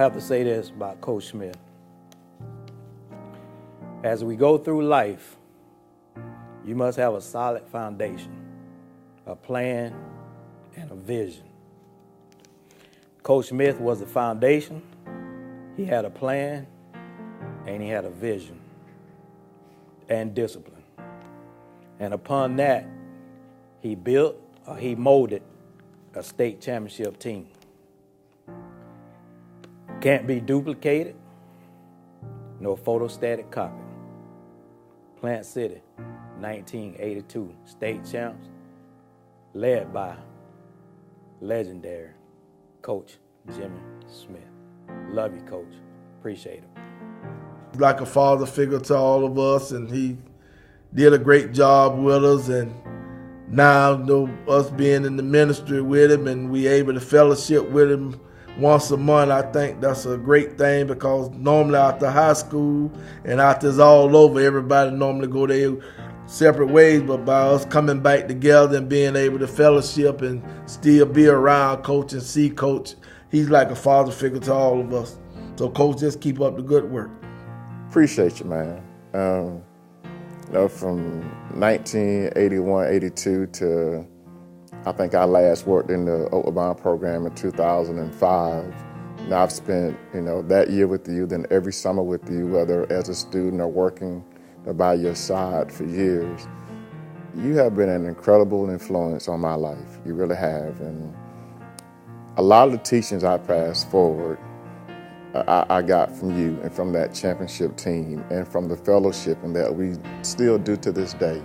have to say this about Coach Smith. As we go through life, you must have a solid foundation, a plan, and a vision. Coach Smith was the foundation. He had a plan, and he had a vision and discipline. And upon that, he molded a state championship team. Can't be duplicated, no photostatic copy. Plant City, 1982 state champs, led by legendary Coach Jimmy Smith. Love you, Coach. Appreciate it. Like a father figure to all of us, and he did a great job with us. And now, us being in the ministry with him and we able to fellowship with him once a month, I think that's a great thing, because normally after high school and after it's all over, everybody normally go their separate ways. But by us coming back together and being able to fellowship and still be around Coach and see Coach, he's like a father figure to all of us. So Coach, just keep up the good work. Appreciate you, man. From 1981-82 to I think I last worked in the Oakland program in 2005. Now I've spent, that year with you, then every summer with you, whether as a student or working by your side for years. You have been an incredible influence on my life. You really have. And a lot of the teachings I passed forward, I got from you and from that championship team and from the fellowship, and that we still do to this day.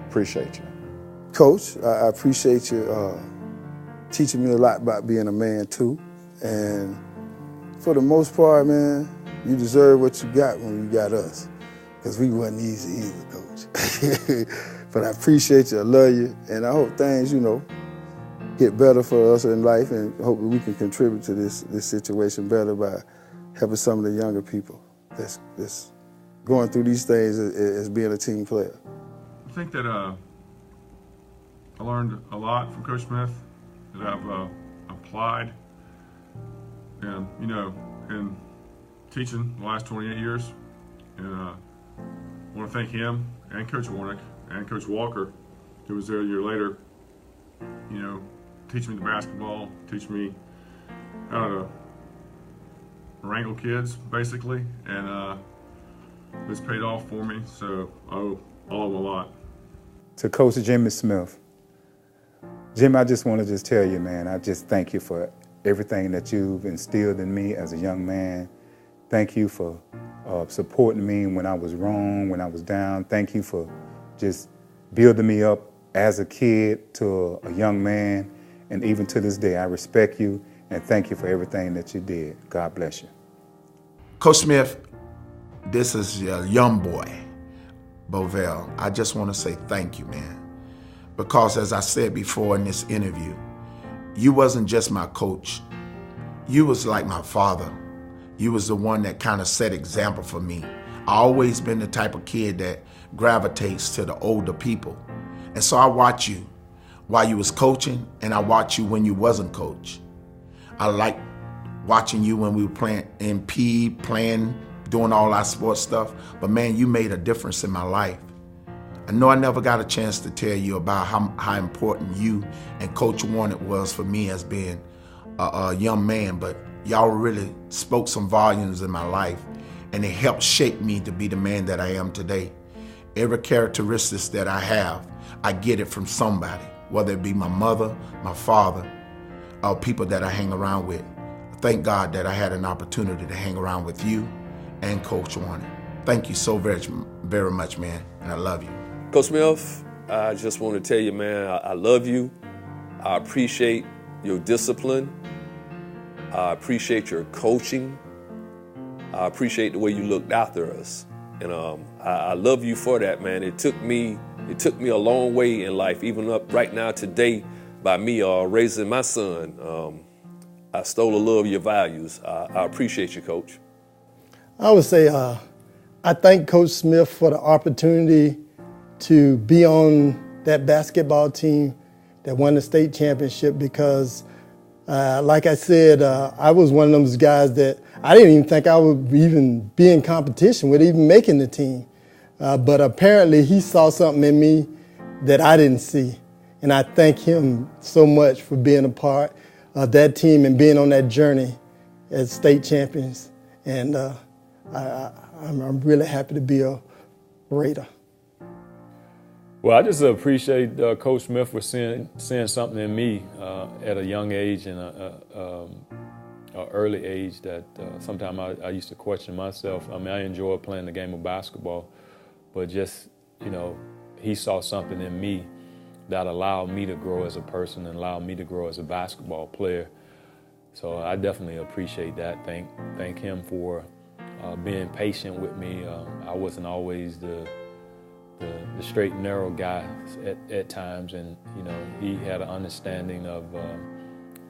Appreciate you. Coach, I appreciate you teaching me a lot about being a man too. And for the most part, man, you deserve what you got when you got us, because we wasn't easy either, Coach. But I appreciate you, I love you, and I hope things, get better for us in life, and hopefully we can contribute to this situation better by helping some of the younger people that's going through these things as being a team player. I think that I learned a lot from Coach Smith that I've applied, and in teaching the last 28 years. And I want to thank him and Coach Warnick and Coach Walker, who was there a year later. Teach me the basketball, teach me how to wrangle kids, basically, and this paid off for me. So I owe all of them a lot. To Coach Jimmy Smith. Jim, I just want to tell you, man, I just thank you for everything that you've instilled in me as a young man. Thank you for supporting me when I was wrong, when I was down. Thank you for just building me up as a kid to a young man. And even to this day, I respect you and thank you for everything that you did. God bless you. Coach Smith, this is your young boy, Bovell. I just want to say thank you, man. Because as I said before in this interview, you wasn't just my coach. You was like my father. You was the one that kind of set example for me. I always been the type of kid that gravitates to the older people. And so I watch you while you was coaching, and I watch you when you wasn't coach. I like watching you when we were playing MP, doing all our sports stuff. But man, you made a difference in my life. I know I never got a chance to tell you about how important you and Coach Warnick was for me as being a young man, but y'all really spoke some volumes in my life, and it helped shape me to be the man that I am today. Every characteristic that I have, I get it from somebody, whether it be my mother, my father, or people that I hang around with. Thank God that I had an opportunity to hang around with you and Coach Warnick. Thank you so very, very much, man, and I love you. Coach Smith, I just want to tell you, man, I love you. I appreciate your discipline. I appreciate your coaching. I appreciate the way you looked after us. And I love you for that, man. It took me a long way in life, even up right now today, by me raising my son. I stole a lot of your values. I appreciate you, Coach. I would say I thank Coach Smith for the opportunity to be on that basketball team that won the state championship, because like I said, I was one of those guys that I didn't even think I would even be in competition with even making the team. But apparently he saw something in me that I didn't see. And I thank him so much for being a part of that team and being on that journey as state champions. And I'm really happy to be a Raider. Well, I just appreciate Coach Smith for seeing something in me at a young age and an early age that sometimes I used to question myself. I mean, I enjoy playing the game of basketball, but just, he saw something in me that allowed me to grow as a person and allowed me to grow as a basketball player. So I definitely appreciate that. Thank him for being patient with me. I wasn't always the straight and narrow guy at times, and he had an understanding of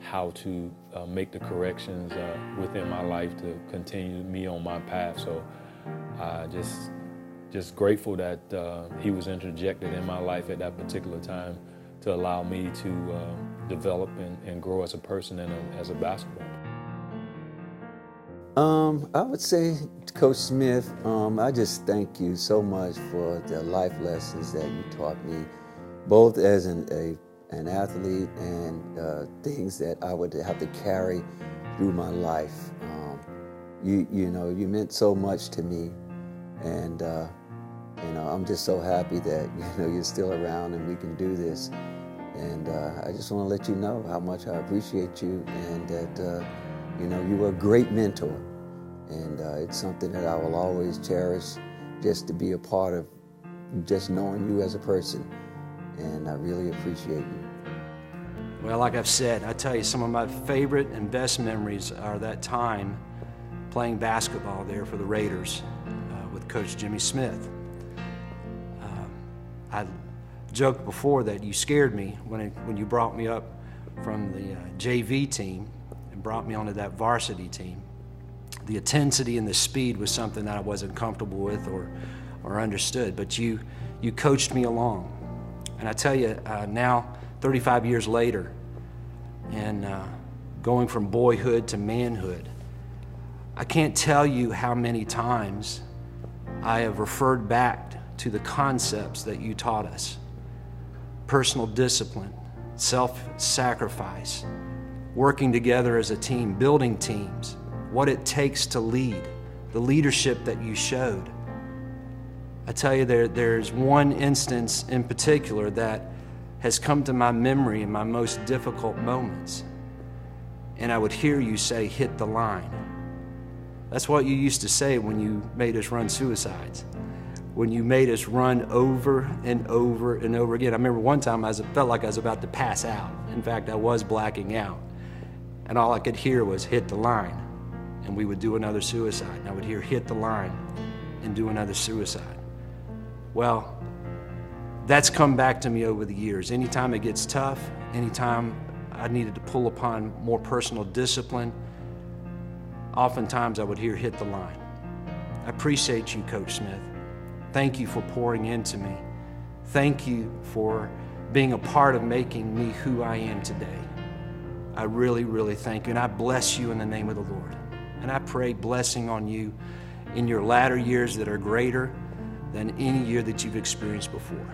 how to make the corrections within my life to continue me on my path. So just grateful that he was interjected in my life at that particular time to allow me to develop and grow as a person and as a basketball player. I would say, Coach Smith, I just thank you so much for the life lessons that you taught me, both as an athlete and things that I would have to carry through my life. You meant so much to me, and I'm just so happy that you're still around and we can do this. And I just want to let you know how much I appreciate you, and that you were a great mentor, and it's something that I will always cherish, just to be a part of, just knowing you as a person, and I really appreciate you. Well, like I've said, I tell you, some of my favorite and best memories are that time playing basketball there for the Raiders with Coach Jimmy Smith. I joked before that you scared me when you brought me up from the JV team and brought me onto that varsity team. The intensity and the speed was something that I wasn't comfortable with or understood, but you coached me along. And I tell you, now 35 years later, and going from boyhood to manhood, I can't tell you how many times I have referred back to the concepts that you taught us. Personal discipline, self-sacrifice, working together as a team, building teams, what it takes to lead, the leadership that you showed. I tell you, there's one instance in particular that has come to my memory in my most difficult moments. And I would hear you say, "Hit the line." That's what you used to say when you made us run suicides, when you made us run over and over and over again. I remember one time I felt like I was about to pass out. In fact, I was blacking out. And all I could hear was, "Hit the line." And we would do another suicide. And I would hear, "Hit the line," and do another suicide. Well, that's come back to me over the years. Anytime it gets tough, anytime I needed to pull upon more personal discipline, oftentimes I would hear, "Hit the line." I appreciate you, Coach Smith. Thank you for pouring into me. Thank you for being a part of making me who I am today. I really, really thank you, and I bless you in the name of the Lord. And I pray blessing on you in your latter years that are greater than any year that you've experienced before.